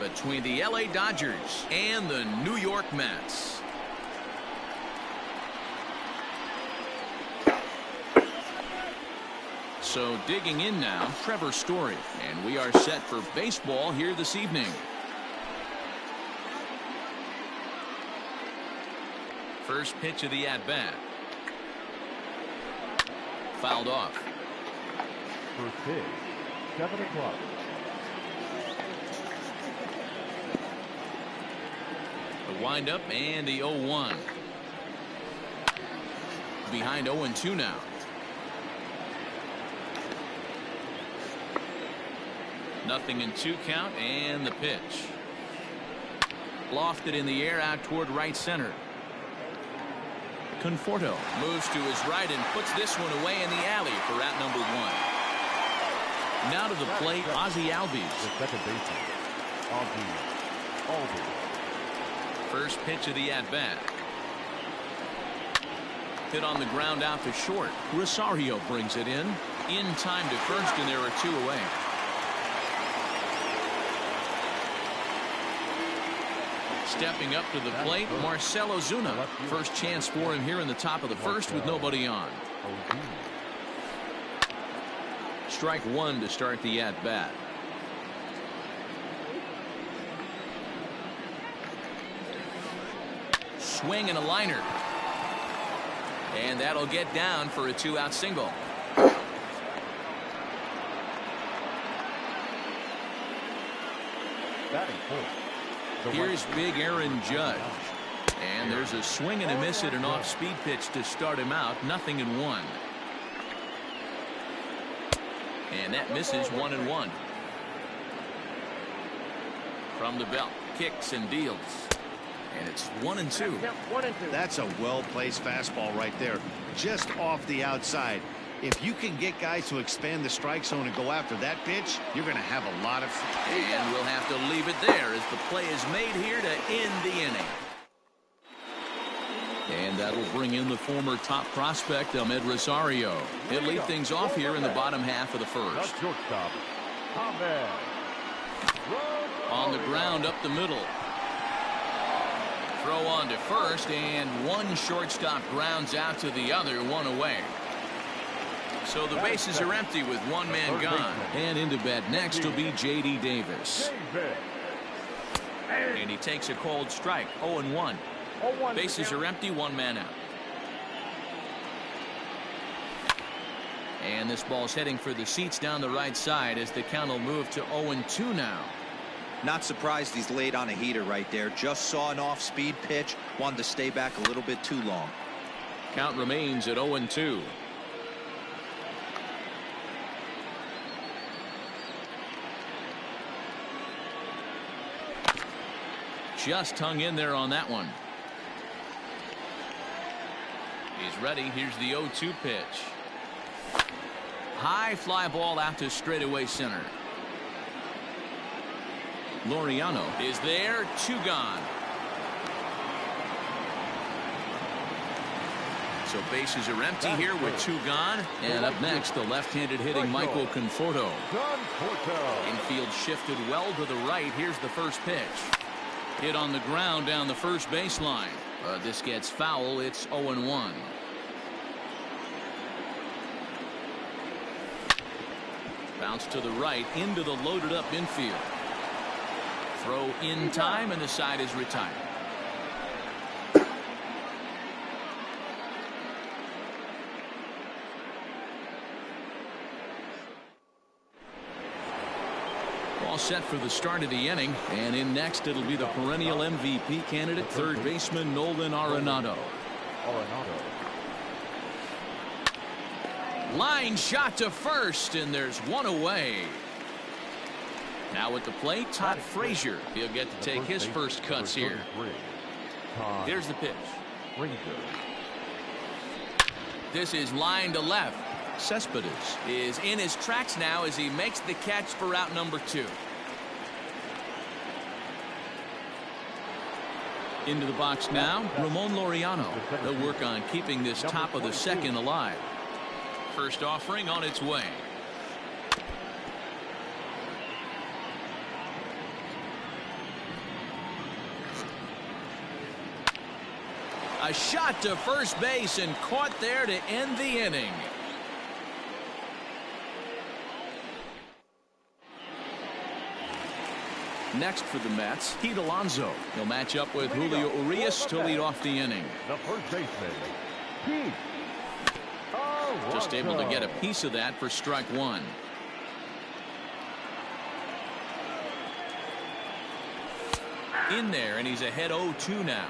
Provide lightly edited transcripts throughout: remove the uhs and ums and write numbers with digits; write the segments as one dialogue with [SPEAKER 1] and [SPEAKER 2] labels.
[SPEAKER 1] between the LA Dodgers and the New York Mets. So digging in now, Trevor Story, and we are set for baseball here this evening. First pitch of the at-bat. Fouled off.
[SPEAKER 2] First pitch, 7 o'clock.
[SPEAKER 1] The windup and the 0-1. Behind 0-2 now. Nothing in 2 count, and the pitch. Lofted in the air out toward right center. Conforto moves to his right and puts this one away in the alley for out number 1. Now to the plate, Ozzie Albies.
[SPEAKER 2] The second baseman, Albies.
[SPEAKER 1] First pitch of the at-bat. Hit on the ground out to short. Rosario brings it in time to first, and there are 2 away. Stepping up to the plate, Marcell Ozuna. First chance for him here in the top of the first with nobody on. Strike 1 to start the at-bat. Swing and a liner. And that'll get down for a 2-out single.
[SPEAKER 2] Batting fourth.
[SPEAKER 1] Here's big Aaron Judge. And there's a swing and a miss at an off-speed pitch to start him out. 0-1. And that misses 1-1. From the belt, kicks and deals. And it's 1-2.
[SPEAKER 3] That's a well-placed fastball right there, just off the outside. If you can get guys to expand the strike zone and go after that pitch, you're going to have a lot of fun.
[SPEAKER 1] And we'll have to leave it there as the play is made here to end the inning. And that'll bring in the former top prospect, Amed Rosario. He'll lead things off here in the bottom half of the first. On the ground up the middle. Throw on to first, and one shortstop grounds out to the other, 1 away. So the bases are empty with 1 man gone. And into bat next will be J.D. Davis. And he takes a cold strike, 0-1. Bases are empty, 1 man out. And this ball's heading for the seats down the right side as the count will move to 0-2 now.
[SPEAKER 4] Not surprised he's laid on a heater right there. Just saw an off-speed pitch. Wanted to stay back a little bit too long.
[SPEAKER 1] Count remains at 0-2. Just hung in there on that one. He's ready. Here's the 0-2 pitch. High fly ball out to straightaway center. Laureano is there. 2 gone. So bases are empty here with 2 gone. And up next, the left-handed hitting Michael Conforto. Infield shifted well to the right. Here's the first pitch. Hit on the ground down the first baseline. This gets foul. It's 0-1. Bounce to the right into the loaded up infield. Throw in time, and the side is retired. All set for the start of the inning, and in next it'll be the perennial MVP candidate, third baseman Nolan Arenado. Line shot to first, and there's 1 away. Now at the plate, Todd Frazier. He'll get to take his first cuts here. Here's the pitch. This is line to left. Cespedes is in his tracks now as he makes the catch for out number 2. Into the box now, Ramon Laureano. They'll work on keeping this top of the second alive. First offering on its way. A shot to first base and caught there to end the inning. Next for the Mets, Pete Alonso. He'll match up with Julio Urias to lead off the inning.
[SPEAKER 2] The first baseman, Pete Alonso.
[SPEAKER 1] Just able to get a piece of that for strike one. In there, and he's ahead 0-2 now.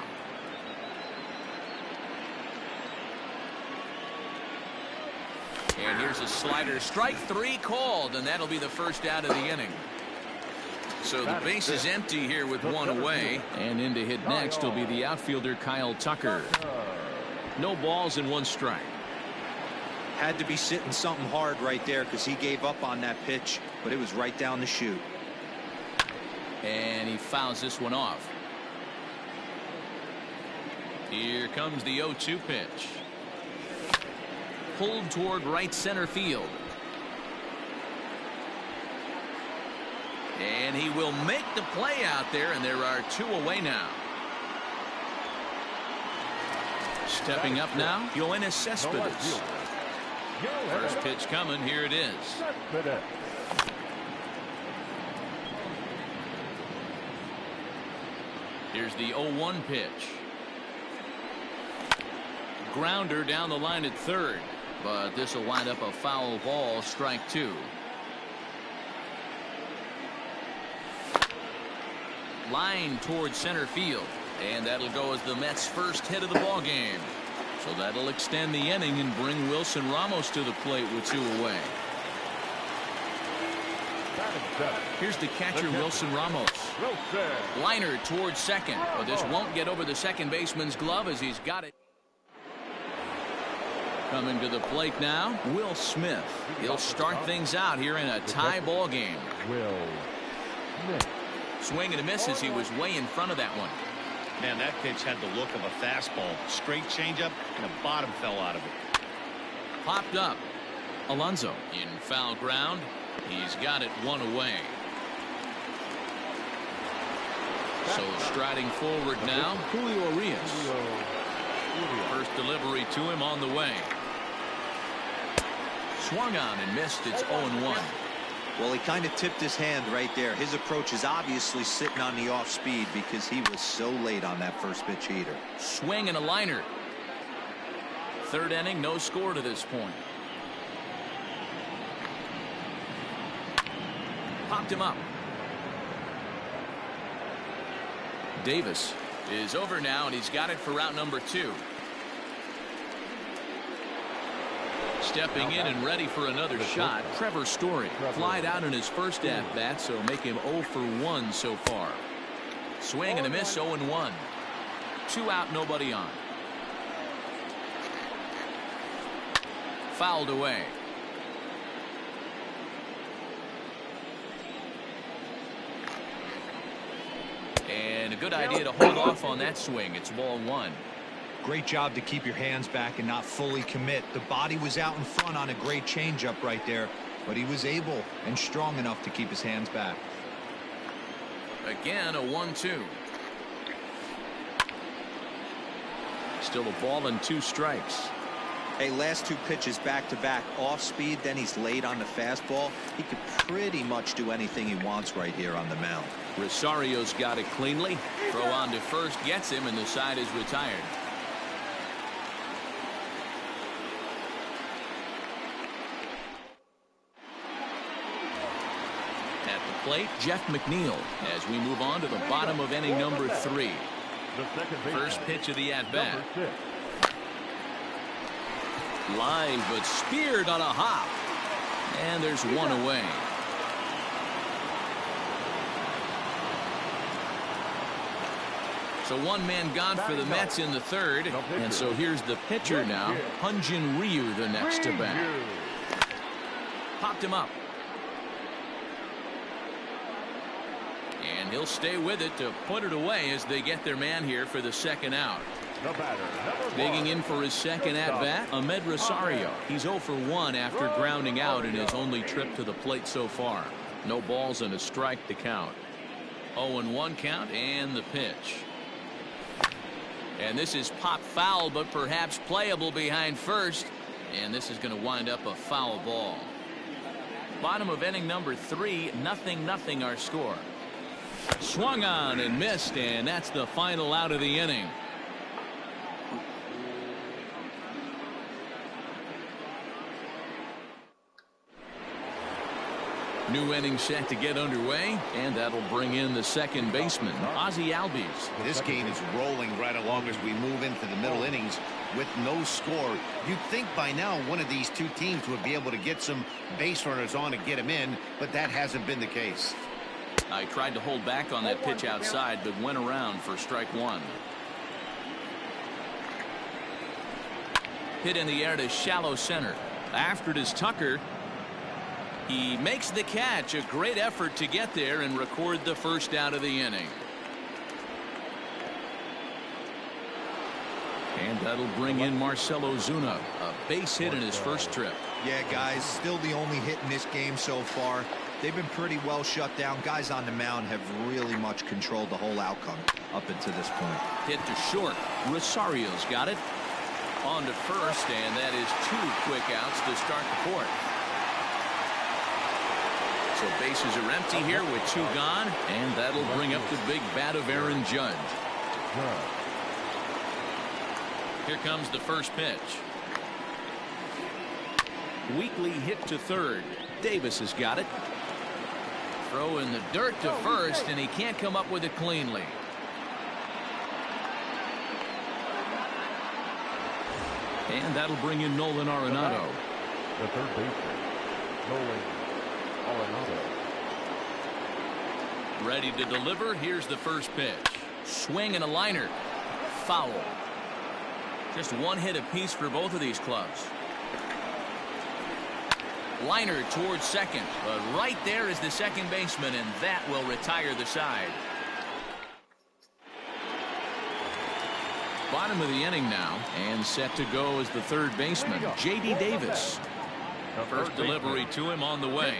[SPEAKER 1] And here's a slider. Strike three called, and that'll be the first out of the inning. So the base is empty here with one away. And in to hit next will be the outfielder Kyle Tucker. No balls and one strike.
[SPEAKER 4] Had to be sitting something hard right there because he gave up on that pitch, but it was right down the chute.
[SPEAKER 1] And he fouls this one off. Here comes the 0-2 pitch. Pulled toward right center field. And he will make the play out there, and there are two away now. Stepping up now, Yoenis Cespedes. First pitch coming. Here it is. Here's the 0-1 pitch. Grounder down the line at third, but this will wind up a foul ball. Strike two. Line towards center field, and that'll go as the Mets' first hit of the ball game. So that'll extend the inning and bring Wilson Ramos to the plate with two away. Here's the catcher, Wilson Ramos. Liner towards second, but this won't get over the second baseman's glove as he's got it. Coming to the plate now, Will Smith. He'll start things out here in a tie ball game.
[SPEAKER 2] Will Smith.
[SPEAKER 1] Swing and a miss as he was way in front of that one.
[SPEAKER 3] Man, that pitch had the look of a fastball. Straight changeup, and the bottom fell out of it.
[SPEAKER 1] Popped up. Alonso in foul ground. He's got it one away. So striding forward now, Julio Urias. First delivery to him on the way. Swung on and missed. It's 0-1.
[SPEAKER 4] Well, he kind of tipped his hand right there. His approach is obviously sitting on the off speed because he was so late on that first pitch heater.
[SPEAKER 1] Swing and a liner. Third inning, no score to this point. Popped him up. Davis is over now, and he's got it for route number 2. Stepping in and ready for another shot, Trevor Story. Flied out in his first at-bat, so make him 0 for 1 so far. Swing and a miss, 0-1. 2 out, nobody on. Fouled away. And a good idea to hold off on that swing. It's ball 1.
[SPEAKER 4] Great job to keep your hands back and not fully commit. The body was out in front on a great changeup right there, but he was able and strong enough to keep his hands back.
[SPEAKER 1] Again, a 1-2. Still a ball and 2 strikes.
[SPEAKER 4] Hey, last 2 pitches back to back, off speed, then he's late on the fastball. He could pretty much do anything he wants right here on the mound.
[SPEAKER 1] Rosario's got it cleanly. Throw on to first gets him, and the side is retired. At the plate, Jeff McNeil as we move on to the bottom of inning number 3. First pitch of the at-bat. Line, but speared on a hop. And there's 1 away. So 1 man gone for the Mets in the 3rd. And so here's the pitcher now, Hyun-Jin Ryu, the next to bat. Popped him up. And he'll stay with it to put it away as they get their man here for the 2nd out. Digging in for his 2nd at-bat, Amed Rosario. He's 0 for 1 after grounding out in his only trip to the plate so far. No balls and a strike to count. 0-1 count and the pitch. And this is pop foul, but perhaps playable behind first. And this is going to wind up a foul ball. Bottom of inning number 3, 0-0 our score. Swung on and missed, and that's the final out of the inning. New inning set to get underway, and that'll bring in the second baseman, Ozzie Albies.
[SPEAKER 3] This game is rolling right along as we move into the middle innings with no score. You'd think by now one of these two teams would be able to get some base runners on and get them in, but that hasn't been the case.
[SPEAKER 1] I tried to hold back on that pitch outside, but went around for strike 1. Hit in the air to shallow center. After it is Tucker. He makes the catch. A great effort to get there and record the first out of the inning. And that'll bring in Marcell Ozuna, a base hit in his first trip.
[SPEAKER 4] Yeah, guys, still the only hit in this game so far. They've been pretty well shut down. Guys on the mound have really much controlled the whole outcome up until this point.
[SPEAKER 1] Hit to short. Rosario's got it. On to first, and that is 2 quick outs to start the 4th. So bases are empty here with 2 gone, and that'll bring up the big bat of Aaron Judge. Here comes the first pitch. Weekly hit to third. Davis has got it. Throw in the dirt to first, and he can't come up with it cleanly. And that'll bring in Nolan Arenado.
[SPEAKER 2] The third baseman, Nolan Arenado.
[SPEAKER 1] Ready to deliver. Here's the first pitch. Swing and a liner. Foul. Just 1 hit apiece for both of these clubs. Liner towards second, but right there is the second baseman, and that will retire the side. Bottom of the inning now, and set to go is the third baseman, J.D. Davis. First delivery to him on the way.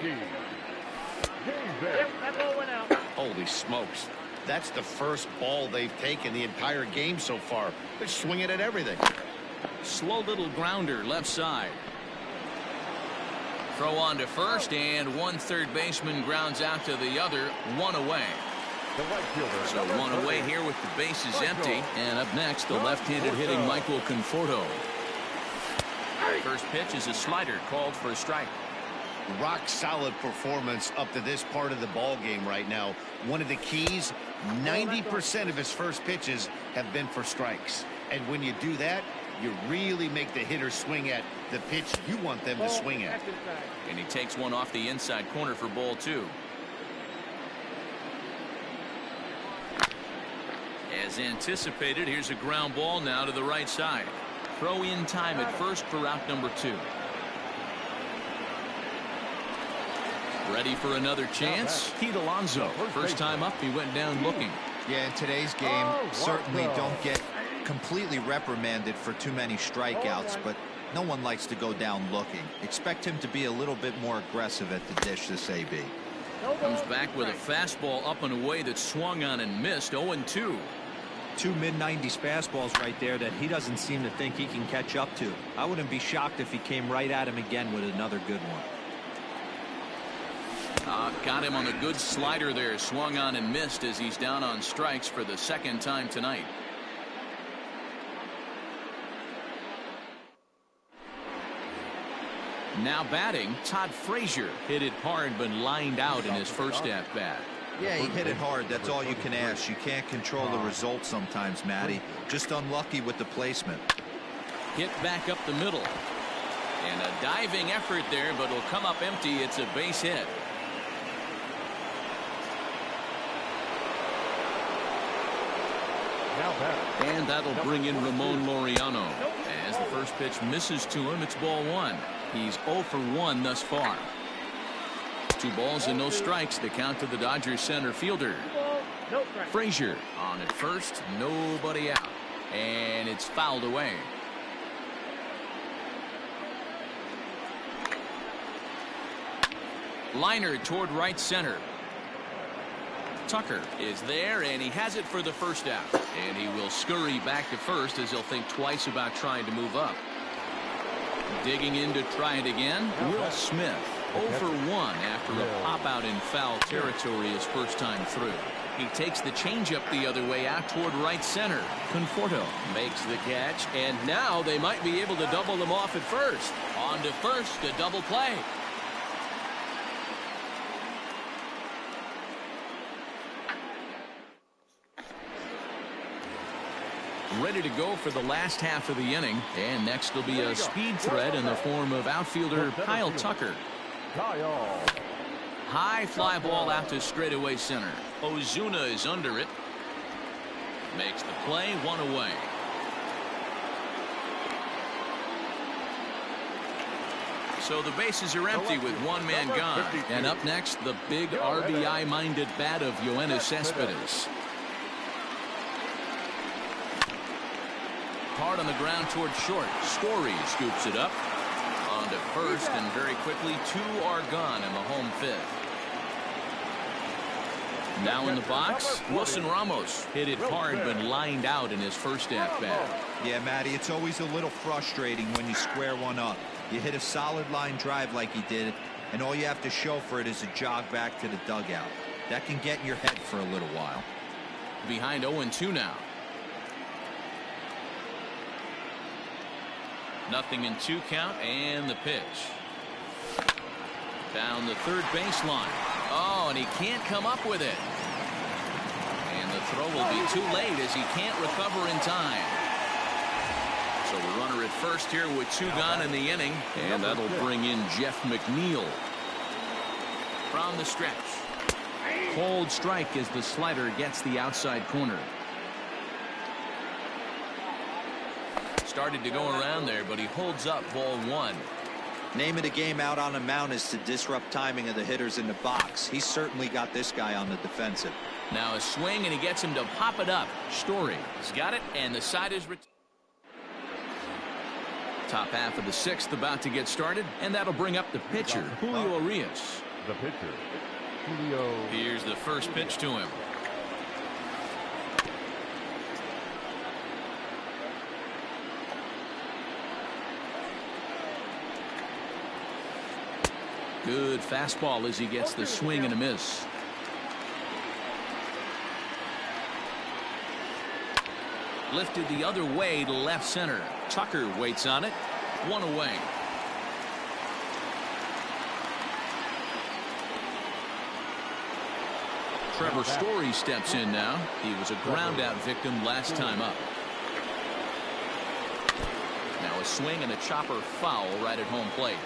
[SPEAKER 3] Holy smokes. That's the first ball they've taken the entire game so far. They're swinging at everything.
[SPEAKER 1] Slow little grounder left side. Throw on to first, and one third baseman grounds out to the other. 1 away. So 1 away here with the bases empty. And up next, the left-handed hitting Michael Conforto. First pitch is a slider called for a strike.
[SPEAKER 3] Rock solid performance up to this part of the ball game right now. One of the keys, 90% of his first pitches have been for strikes. And when you do that, you really make the hitter swing at the pitch you want them to swing at.
[SPEAKER 1] And he takes one off the inside corner for ball 2. As anticipated, here's a ground ball now to the right side. Throw in time at first for out number 2. Ready for another chance. Pete Alonso. First time up, he went down looking.
[SPEAKER 4] Yeah, in today's game, certainly don't get completely reprimanded for too many strikeouts, but no one likes to go down looking. Expect him to be a little bit more aggressive at the dish this AB.
[SPEAKER 1] Comes back with a fastball up and away that swung on and missed. 0-2.
[SPEAKER 4] 2 mid-90s fastballs right there that he doesn't seem to think he can catch up to. I wouldn't be shocked if he came right at him again with another good one.
[SPEAKER 1] Got him on a good slider there. Swung on and missed as he's down on strikes for the second time tonight. Now batting, Todd Frazier hit it hard but lined out in his first at-bat.
[SPEAKER 4] Yeah, he hit it hard. That's all you can ask. You can't control the result sometimes, Matty. Just unlucky with the placement.
[SPEAKER 1] Hit back up the middle. And a diving effort there, but it'll come up empty. It's a base hit. And that'll bring in Ramon Laureano. As the first pitch misses to him, it's ball 1. He's 0 for 1 thus far. 2 balls and no strikes. The count to the Dodgers center fielder. Frazier on at first. Nobody out. And it's fouled away. Liner toward right center. Tucker is there, and he has it for the first out. And he will scurry back to first as he'll think twice about trying to move up. Digging in to try it again, Will Smith. 0 for 1 after a pop-out in foul territory his first time through. He takes the changeup the other way out toward right center. Conforto makes the catch, and now they might be able to double them off at first. On to first, a double play. Ready to go for the last half of the inning, and next will be a speed threat in the form of outfielder Kyle Tucker. High fly ball out to straightaway center. Ozuna is under it. Makes the play, 1 away. So the bases are empty with 1 man gone. And up next, the big RBI-minded bat of Yoenis Cespedes. Hard on the ground toward short. Story scoops it up. On to first, and very quickly 2 are gone in the home 5th. Now in the box, Wilson Ramos hit it hard but lined out in his first at-bat.
[SPEAKER 4] Yeah, Matty, it's always a little frustrating when you square one up. You hit a solid line drive like he did, and all you have to show for it is a jog back to the dugout. That can get in your head for a little while.
[SPEAKER 1] Behind 0-2 now. 0-2 count, and the pitch. Down the third baseline. Oh, and he can't come up with it. And the throw will be too late as he can't recover in time. So the runner at first here with 2 gone in the inning, and that'll bring in Jeff McNeil. From the stretch. Cold strike as the slider gets the outside corner. Started to go around there, but he holds up ball 1.
[SPEAKER 4] Name of the game out on the mound is to disrupt timing of the hitters in the box. He's certainly got this guy on the defensive.
[SPEAKER 1] Now a swing, and he gets him to pop it up. Story has got it, and the side is top half of the 6th about to get started, and that'll bring up the pitcher, Julio Urias.
[SPEAKER 2] The pitcher, Julio.
[SPEAKER 1] Here's the first pitch to him. Good fastball as he gets the swing and a miss. Lifted the other way to left center. Tucker waits on it. 1 away. Trevor Story steps in now. He was a ground out victim last time up. Now a swing and a chopper foul right at home plate.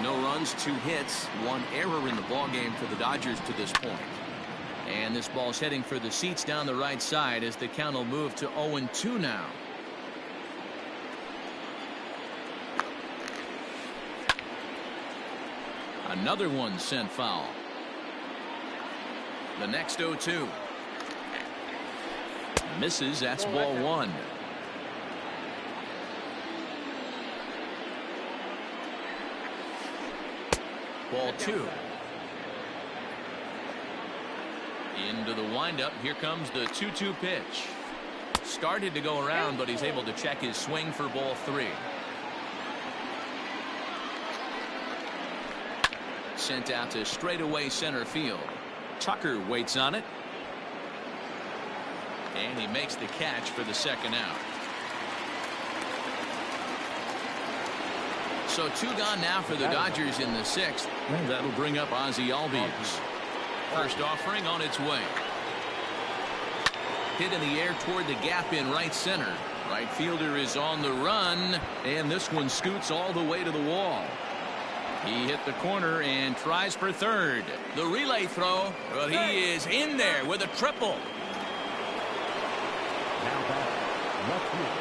[SPEAKER 1] No runs, 2 hits, 1 error in the ballgame for the Dodgers to this point. And this ball's heading for the seats down the right side as the count will move to 0-2 now. Another one sent foul. The next 0-2. Misses, that's ball 1. Ball 2. Into the windup. Here comes the 2-2 pitch. Started to go around, but he's able to check his swing for ball 3. Sent out to straightaway center field. Tucker waits on it. And he makes the catch for the second out. So 2 gone now for the Dodgers in the 6th. That'll bring up Ozzie Albies. First offering on its way. Hit in the air toward the gap in right center. Right fielder is on the run, and this one scoots all the way to the wall. He hit the corner and tries for third. The relay throw, but he is in there with a triple.
[SPEAKER 2] Now back, left field,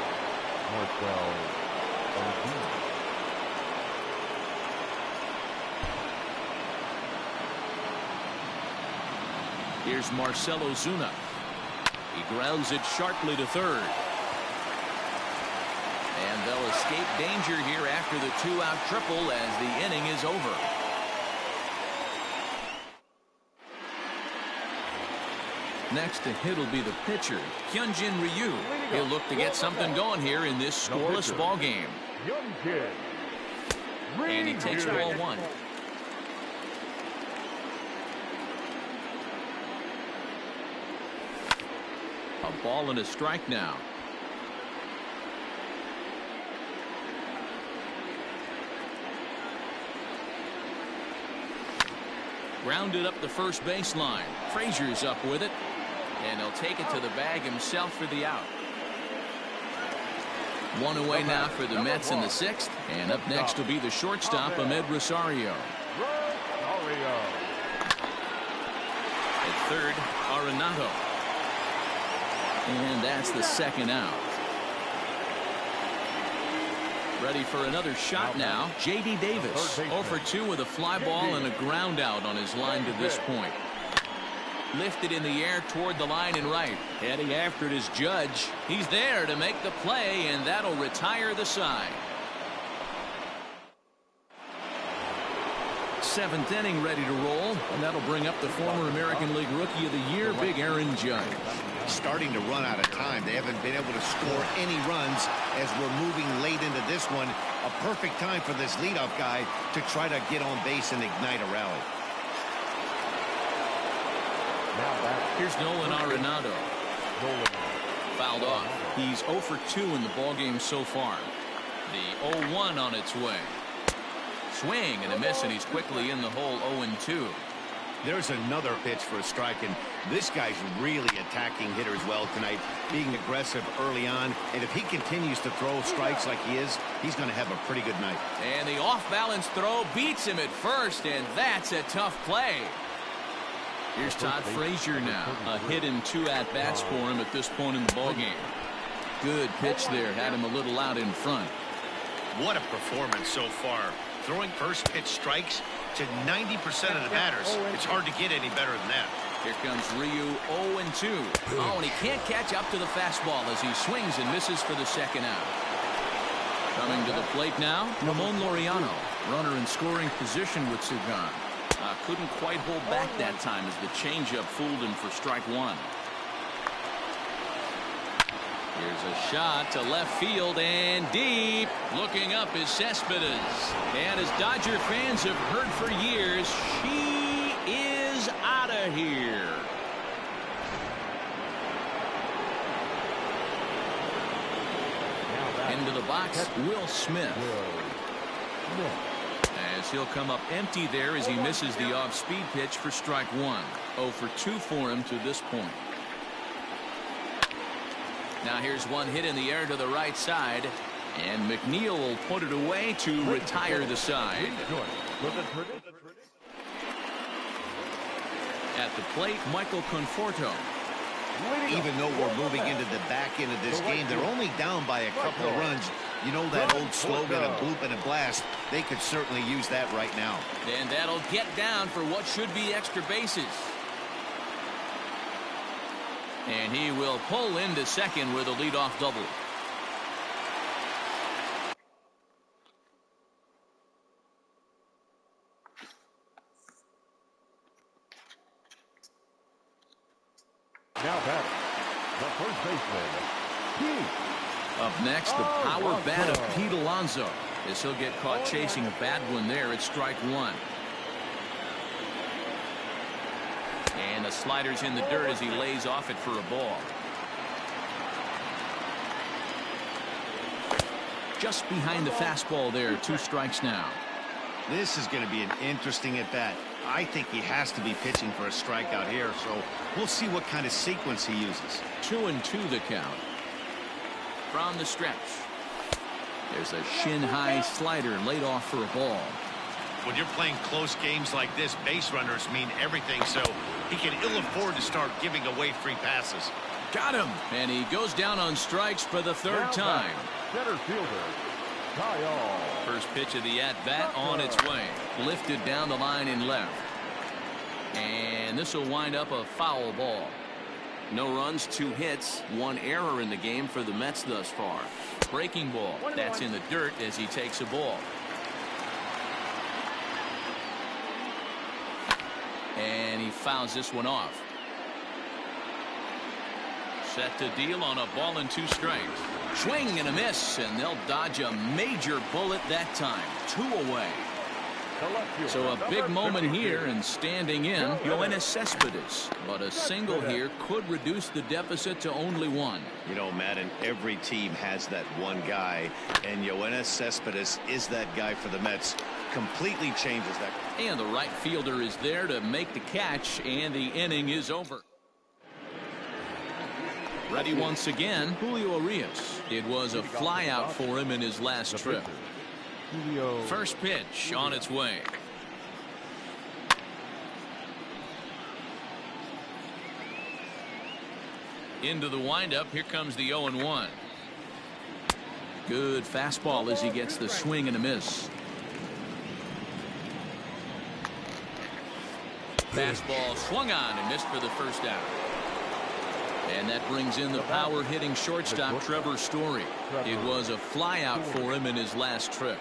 [SPEAKER 2] Marcell Ozuna.
[SPEAKER 1] Here's Marcell Ozuna. He grounds it sharply to third. And they'll escape danger here after the 2-out triple as the inning is over. Next to hit will be the pitcher, Hyunjin Ryu. He'll look to get something going here in this scoreless ball game. And he takes ball one. A ball and a strike now. Grounded up the first baseline. Frazier's up with it. And he'll take it to the bag himself for the out. One away now for the Mets in the sixth. And up next will be the shortstop, Ahmed Rosario. At third, Arenado. And that's the second out. Ready for another shot now. J.D. Davis 0 for 2 with a fly ball and a ground out on his line to this point. Lifted in the air toward the line and right. Heading after it is Judge. He's there to make the play, and that'll retire the side. Seventh inning ready to roll, and that'll bring up the former American League Rookie of the Year, Big Aaron Judge.
[SPEAKER 3] Starting to run out of time. They haven't been able to score any runs as we're moving late into this one. A perfect time for this leadoff guy to try to get on base and ignite a rally.
[SPEAKER 1] Here's Nolan Arenado. Fouled off. He's 0 for 2 in the ballgame so far. The 0-1 on its way. Swing and a miss, and he's quickly in the hole 0-2.
[SPEAKER 3] There's another pitch for a strike, and this guy's really attacking hitters well tonight, being aggressive early on. And if he continues to throw strikes like he is, he's going to have a pretty good night.
[SPEAKER 1] And the off-balance throw beats him at first, and that's a tough play. Here's Todd Frazier now. A hit and 2 at-bats for him at this point in the ballgame. Good pitch there. Had him a little out in front.
[SPEAKER 3] What a performance so far. Throwing first pitch strikes to 90% of the batters. It's hard to get any better than that.
[SPEAKER 1] Here comes Ryu 0-2. Oh, and he can't catch up to the fastball as he swings and misses for the second out. Coming to the plate now, Ramon Laureano. Runner in scoring position with Sugan. Couldn't quite hold back that time as the changeup fooled him for strike one. Here's a shot to left field and deep. Looking up is Cespedes. And as Dodger fans have heard for years, she is out of here. Into the box, Will Smith. As he'll come up empty there as he misses the off-speed pitch for strike one. 0 for 2 for him to this point. Now here's one hit in the air to the right side, and McNeil will put it away to retire the side. At the plate, Michael Conforto.
[SPEAKER 3] Even though we're moving into the back end of this game, they're only down by a couple of runs. You know that old slogan, a bloop and a blast. They could certainly use that right now.
[SPEAKER 1] And that'll get down for what should be extra bases. And he will pull into second with a leadoff double.
[SPEAKER 2] Now batting, the first baseman, Pete.
[SPEAKER 1] Up next, the power bat of Pete Alonso. As he'll get caught chasing a bad one there at strike one. And the slider's in the dirt as he lays off it for a ball. Just behind the fastball there, 2 strikes now.
[SPEAKER 3] This is going to be an interesting at-bat. I think he has to be pitching for a strikeout here, so we'll see what kind of sequence he uses.
[SPEAKER 1] 2-2 the count. From the stretch. There's a shin-high slider laid off for a ball.
[SPEAKER 3] When you're playing close games like this, base runners mean everything, so he can ill afford to start giving away free passes.
[SPEAKER 1] Got him, and he goes down on strikes for the third time.
[SPEAKER 2] Center fielder, Kyle.
[SPEAKER 1] First pitch of the at-bat on its way. Lifted down the line in left. And this will wind up a foul ball. No runs, 2 hits, 1 error in the game for the Mets thus far. Breaking ball. That's in the dirt as he takes a ball. And he fouls this one off. Set to deal on a ball and 2 strikes. Swing and a miss, and they'll dodge a major bullet that time. 2 away. So a big moment here, and standing in, Yoenis Cespedes. But a single here could reduce the deficit to only 1.
[SPEAKER 3] You know, Madden, every team has that one guy, and Yoenis Cespedes is that guy for the Mets. Completely changes that.
[SPEAKER 1] And the right fielder is there to make the catch, and the inning is over. Ready once again, Julio Urias. It was a flyout for him in his last trip. First pitch on its way. Into the windup. Here comes the 0-1. Good fastball as he gets the swing and a miss. Fastball swung on and missed for the first out. And that brings in the power hitting shortstop Trevor Story. It was a flyout for him in his last trip.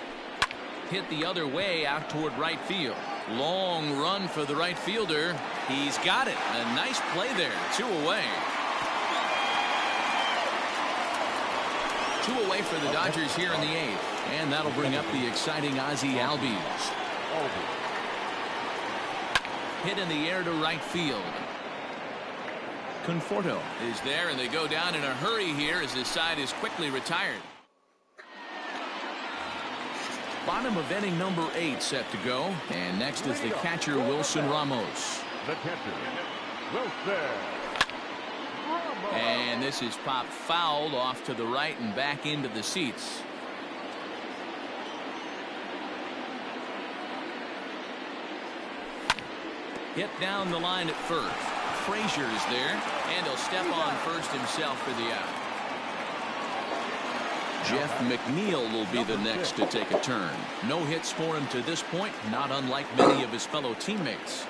[SPEAKER 1] Hit the other way out toward right field. Long run for the right fielder. He's got it. A nice play there. 2 away. 2 away for the Dodgers here in the 8th. And that'll bring up the exciting Ozzie Albies. Hit in the air to right field. Conforto is there, and they go down in a hurry here as his side is quickly retired. Bottom of inning number 8 set to go, and next is the catcher Wilson Ramos.
[SPEAKER 2] The catcher, Wilson Ramos.
[SPEAKER 1] And this is popped fouled off to the right and back into the seats. Hit down the line at first. Frazier is there, and he'll step on first himself for the out. Jeff McNeil will be the next to take a turn. No hits for him to this point, not unlike many of his fellow teammates.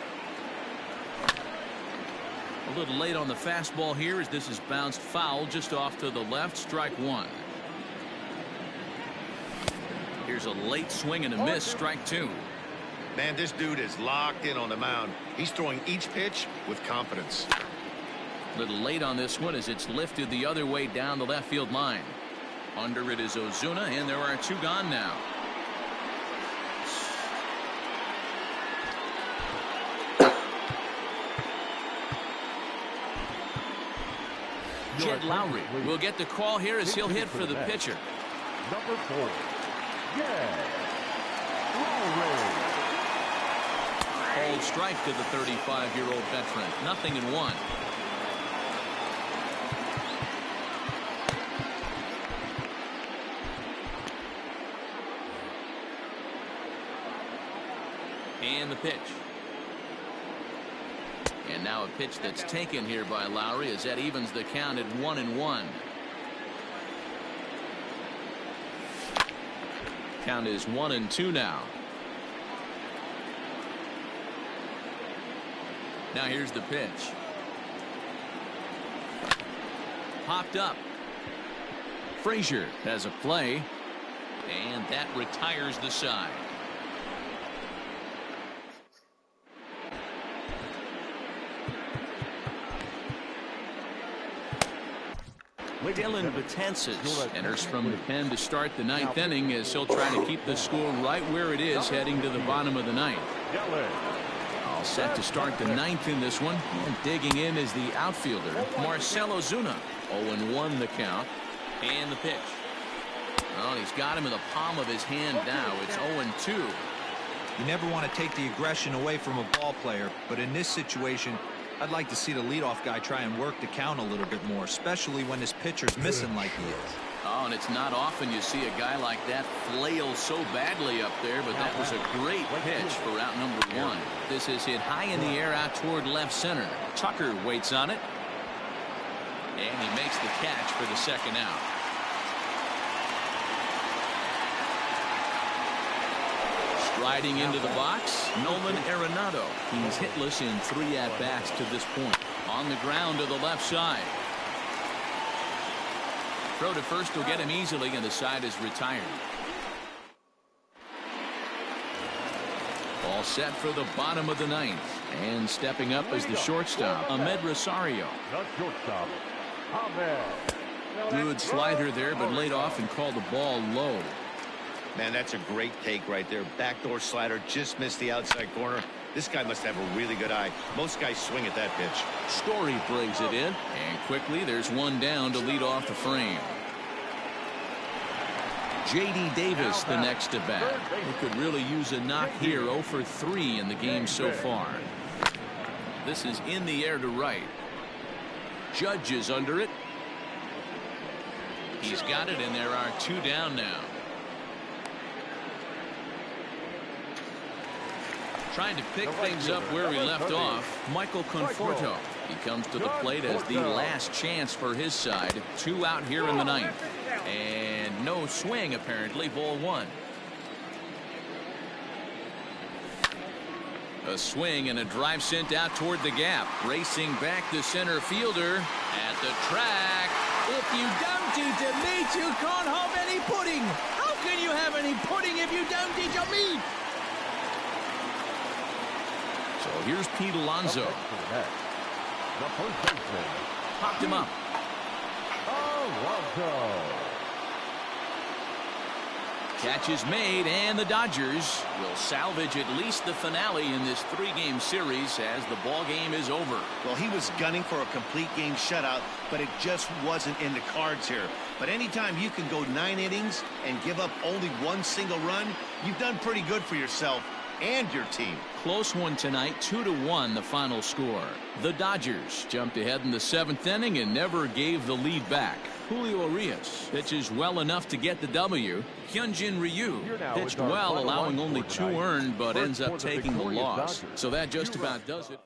[SPEAKER 1] A little late on the fastball here as this is bounced foul just off to the left. Strike 1. Here's a late swing and a miss. Strike 2.
[SPEAKER 3] Man, this dude is locked in on the mound. He's throwing each pitch with confidence.
[SPEAKER 1] A little late on this one as it's lifted the other way down the left field line. Under it is Ozuna, and there are 2 gone now. Jed Lowry will get the call here as he'll hit for the pitcher.
[SPEAKER 2] Number 4, Jed Lowry.
[SPEAKER 1] Called strike to the 35-year-old veteran. 0-1. And the pitch. And now a pitch that's taken here by Lowry as that evens the count at 1-1. Count is 1-2 now. Now here's the pitch. Popped up. Frazier has a play, and that retires the side. Dylan Betances enters from the pen to start the 9th inning as he'll try to keep the score right where it is heading to the bottom of the 9th. All set to start the 9th in this one, and digging in is the outfielder Marcell Ozuna. 0-1 the count, and the pitch. Well, he's got him in the palm of his hand now. It's 0-2.
[SPEAKER 4] You never want to take the aggression away from a ball player, but in this situation, I'd like to see the leadoff guy try and work the count a little bit more, especially when his pitcher's missing like he is.
[SPEAKER 1] Oh, and it's not often you see a guy like that flail so badly up there, but that was a great pitch for out number 1. This is hit high in the air out toward left center. Tucker waits on it, and he makes the catch for the second out. Striding into the box, Nolan Arenado. He's hitless in 3 at-bats to this point. On the ground to the left side. Throw to first will get him easily, and the side is retired. All set for the bottom of the 9th. And stepping up as the shortstop, Ahmed Rosario.
[SPEAKER 2] The shortstop, Ahmed.
[SPEAKER 1] Good slider there, but laid off and called the ball low.
[SPEAKER 3] Man, that's a great take right there. Backdoor slider, just missed the outside corner. This guy must have a really good eye. Most guys swing at that pitch.
[SPEAKER 1] Story brings it in, and quickly there's one down to lead off the frame. J.D. Davis the next to bat. He could really use a knock here. 0 for 3 in the game so far. This is in the air to right. Judge is under it. He's got it, and there are 2 down now. Trying to pick things up where he left off, Michael Conforto. He comes to the plate as the last chance for his side. 2 out here in the 9th. And no swing, apparently. Ball 1. A swing and a drive sent out toward the gap. Racing back the center fielder at the track. If you don't eat a meat, you can't have any pudding. How can you have any pudding if you don't eat your meat? So here's Pete Alonso.
[SPEAKER 2] The first baseman.
[SPEAKER 1] Popped him up.
[SPEAKER 2] Alonso.
[SPEAKER 1] Catch is made, and the Dodgers will salvage at least the finale in this 3-game series as the ball game is over.
[SPEAKER 3] Well, he was gunning for a complete game shutout, but it just wasn't in the cards here. But anytime you can go 9 innings and give up only 1 single run, you've done pretty good for yourself and your team.
[SPEAKER 1] Close one tonight, 2-1 the final score. The Dodgers jumped ahead in the 7th inning and never gave the lead back. Julio Urias pitches well enough to get the W. Hyunjin Ryu pitched well, allowing only 2 earned, but ends up taking the loss. So that just about does it.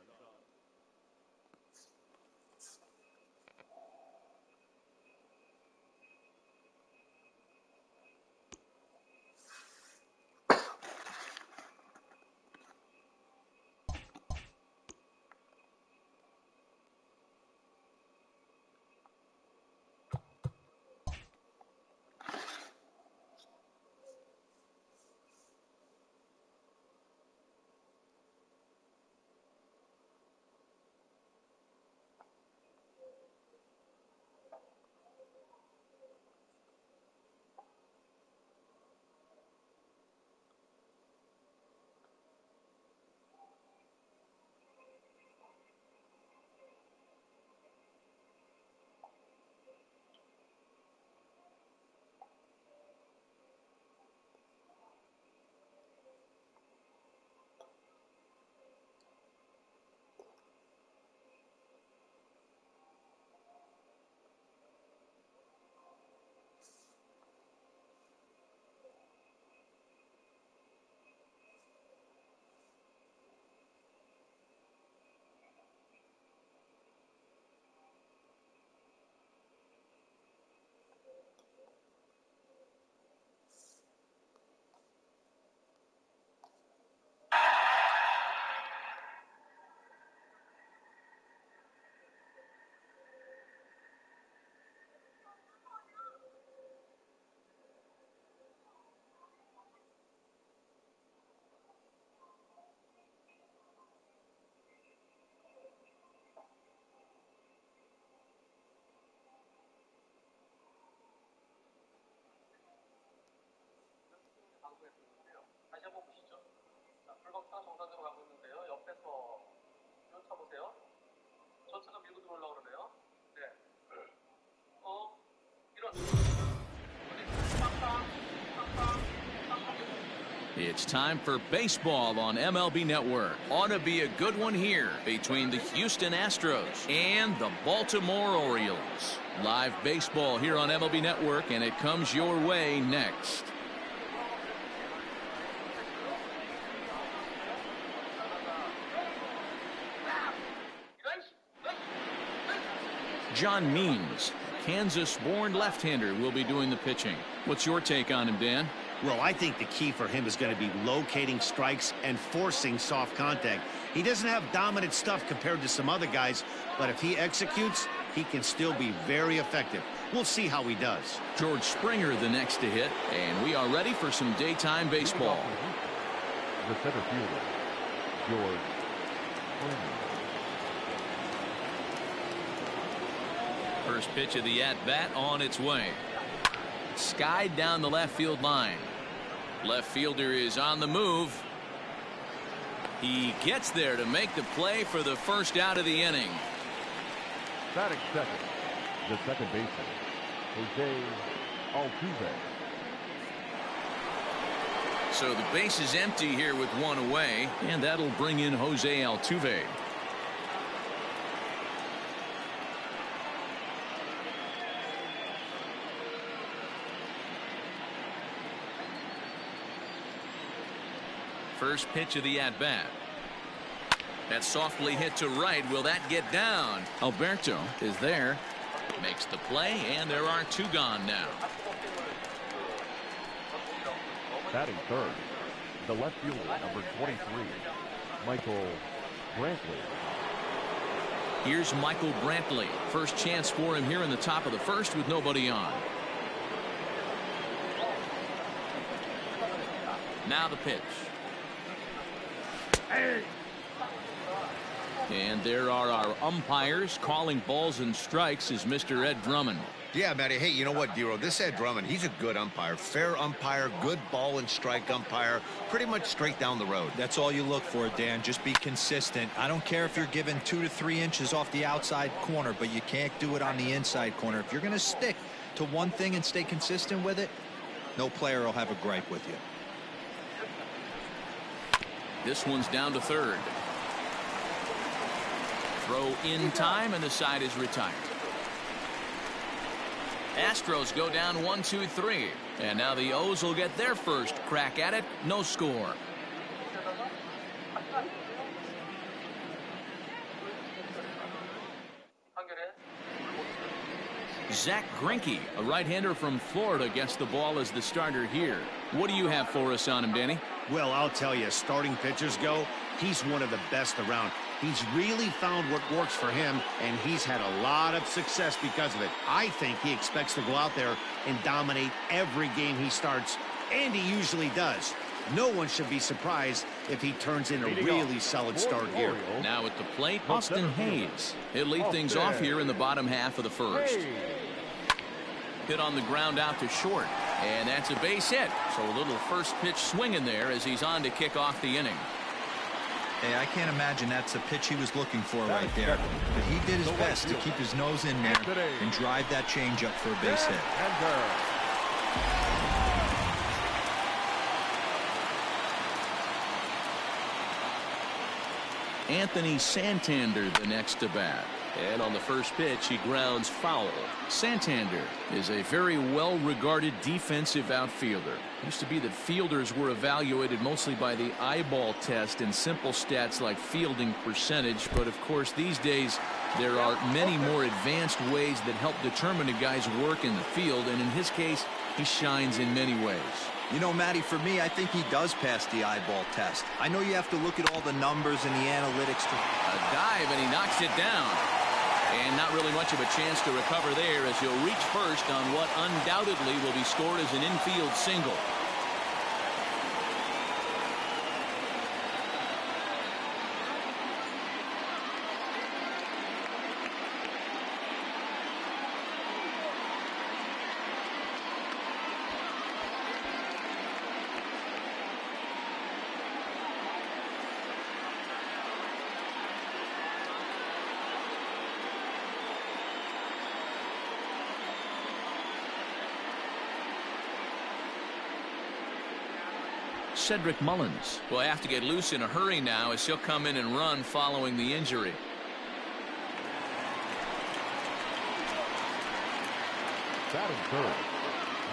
[SPEAKER 5] 다시 한번 보시죠. 자, 불법차 정상적으로 가고 있는데요. 옆에서 쫓아보세요. 저 차가 밀고 들어오려고 그러네요. 네. 이런.
[SPEAKER 1] It's time for baseball on MLB Network. Ought to be a good one here between the Houston Astros and the Baltimore Orioles. Live baseball here on MLB Network, and it comes your way next. John Means, Kansas-born left-hander, will be doing the pitching. What's your take on him, Dan?
[SPEAKER 3] Well, I think the key for him is going to be locating strikes and forcing soft contact. He doesn't have dominant stuff compared to some other guys, but if he executes, he can still be very effective. We'll see how he does.
[SPEAKER 1] George Springer the next to hit, and we are ready for some daytime baseball.
[SPEAKER 2] The center fielder, George Springer.
[SPEAKER 1] First pitch of the at-bat on its way. Skied down the left field line. Left fielder is on the move. He gets there to make the play for the first out of the inning.
[SPEAKER 2] Batting second, the second baseman, Jose Altuve.
[SPEAKER 1] So the base is empty here with one away, and that'll bring in Jose Altuve. First pitch of the at-bat. That's softly hit to right. Will that get down? Alberto is there. Makes the play, and there are two gone now.
[SPEAKER 2] Batting third, the left fielder, number 23, Michael Brantley.
[SPEAKER 1] Here's Michael Brantley. First chance for him here in the top of the first with nobody on. Now the pitch. And there are our umpires calling balls and strikes is Mr. Ed Drummond.
[SPEAKER 3] Yeah, Matty. Hey, you know what, Dero? This Ed Drummond, he's a good umpire. Fair umpire, good ball and strike umpire. Pretty much straight down the road.
[SPEAKER 4] That's all you look for, Dan. Just be consistent. I don't care if you're given 2 to 3 inches off the outside corner, but you can't do it on the inside corner. If you're going to stick to one thing and stay consistent with it, no player will have a gripe with you.
[SPEAKER 1] This one's down to third. Throw in time, and the side is retired. Astros go down 1-2-3, and now the O's will get their first crack at it. No score. Zach Greinke, a right-hander from Florida, gets the ball as the starter here. What do you have for us on him, Danny?
[SPEAKER 3] Well, I'll tell you, starting pitchers go, he's one of the best around. He's really found what works for him, and he's had a lot of success because of it. I think he expects to go out there and dominate every game he starts, and he usually does. No one should be surprised if he turns in a really solid start here.
[SPEAKER 1] Now at the plate, Austin Hayes. He'll lead things off here in the bottom half of the first. Hit on the ground out to short, and that's a base hit. So a little first pitch swing in there as he's on to kick off the inning.
[SPEAKER 4] Hey, I can't imagine that's the pitch he was looking for right there. But he did his best to keep his nose in there and drive that changeup for a base hit.
[SPEAKER 1] Anthony Santander the next to bat. And on the first pitch, he grounds foul. Santander is a very well-regarded defensive outfielder. It used to be that fielders were evaluated mostly by the eyeball test and simple stats like fielding percentage. But, of course, these days there are many more advanced ways that help determine a guy's work in the field. And in his case, he shines in many ways.
[SPEAKER 4] You know, Matty, for me, I think he does pass the eyeball test. I know you have to look at all the numbers and the analytics.
[SPEAKER 1] A dive, and he knocks it down. And not really much of a chance to recover there as he'll reach first on what undoubtedly will be scored as an infield single. Cedric Mullins will have to get loose in a hurry now as he'll come in and run following the injury.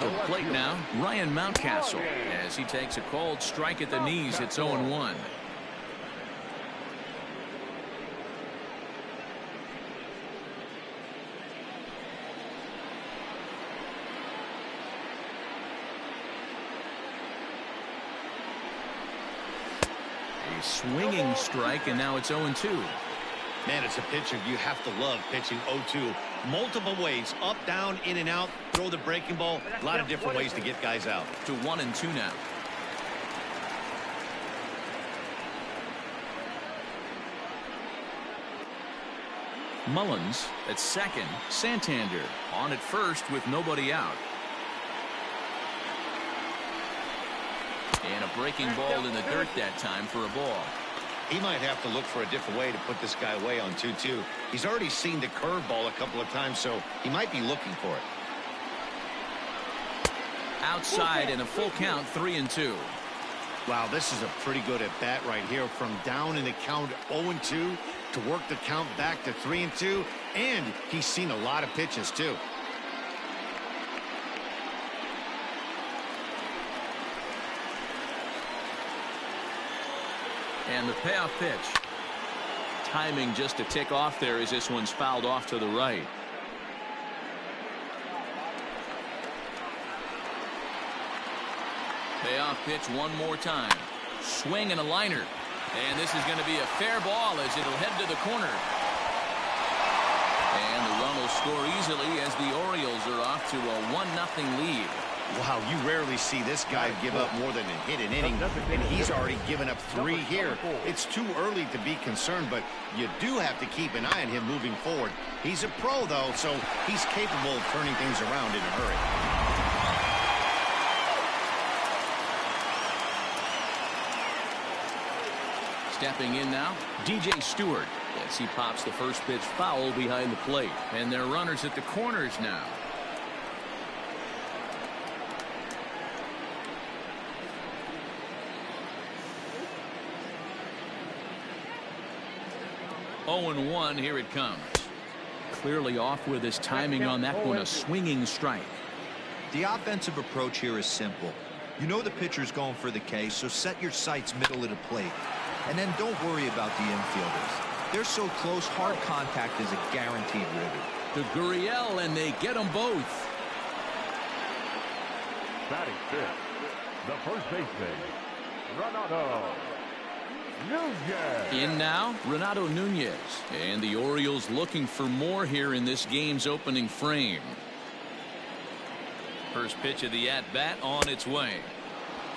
[SPEAKER 1] The plate now, Ryan Mountcastle, as he takes a cold strike at the knees. It's 0-1. Swinging strike, and now it's 0-2.
[SPEAKER 3] Man, it's a pitcher you have to love pitching 0-2. Multiple ways, up, down, in and out, throw the breaking ball. A lot of different ways to get guys out.
[SPEAKER 1] To 1-2 now. Mullins at second. Santander on at first with nobody out. And a breaking ball in the dirt that time for a ball.
[SPEAKER 3] He might have to look for a different way to put this guy away on 2-2. He's already seen the curveball a couple of times, so he might be looking for it.
[SPEAKER 1] Outside and a full count, 3-2.
[SPEAKER 3] Wow, this is a pretty good at bat right here. From down in the count 0-2 to work the count back to 3-2, and he's seen a lot of pitches too.
[SPEAKER 1] And the payoff pitch. Timing just a tick off there as this one's fouled off to the right. Payoff pitch one more time. Swing and a liner. And this is going to be a fair ball as it'll head to the corner. And the run will score easily as the Orioles are off to a 1-0 lead.
[SPEAKER 3] Wow, you rarely see this guy give up more than a hit an inning, and he's already given up 3 here. It's too early to be concerned, but you do have to keep an eye on him moving forward. He's a pro, though, so he's capable of turning things around in a hurry.
[SPEAKER 1] Stepping in now, DJ Stewart, as he pops the first pitch foul behind the plate. And their runners at the corners now. Oh, and 1, here it comes. Clearly off with his timing on that one, a swinging strike.
[SPEAKER 4] The offensive approach here is simple. You know the pitcher's going for the K, so set your sights middle of the plate. And then don't worry about the infielders. They're so close, hard contact is a guaranteed ribby.
[SPEAKER 1] To Gurriel, and they get them both.
[SPEAKER 2] Batting fifth, the first baseman, Renato Nunez.
[SPEAKER 1] In now, Renato Nunez. And the Orioles looking for more here in this game's opening frame. First pitch of the at-bat on its way.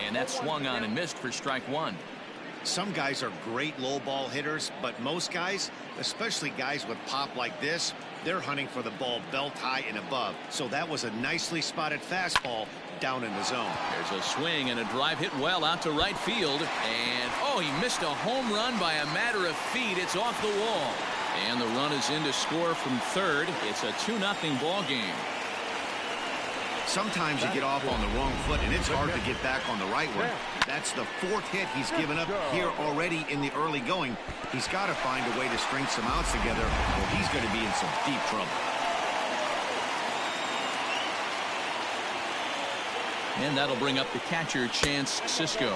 [SPEAKER 1] And that swung on and missed for strike 1.
[SPEAKER 3] Some guys are great low ball hitters, but most guys, especially guys with pop like this, they're hunting for the ball belt high and above. So that was a nicely spotted fastball down in the zone.
[SPEAKER 1] There's a swing and a drive hit well out to right field. And, oh, he missed a home run by a matter of feet. It's off the wall. And the run is in to score from third. It's a 2-0 ball game.
[SPEAKER 3] Sometimes you get off on the wrong foot, and it's hard to get back on the right one. That's the 4th hit he's given up here already in the early going. He's got to find a way to string some outs together, or he's going to be in some deep trouble.
[SPEAKER 1] And that'll bring up the catcher, Chance Sisco,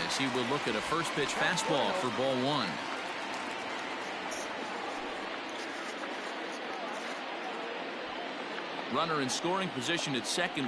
[SPEAKER 1] as he will look at a first pitch fastball for ball 1. Runner in scoring position at second.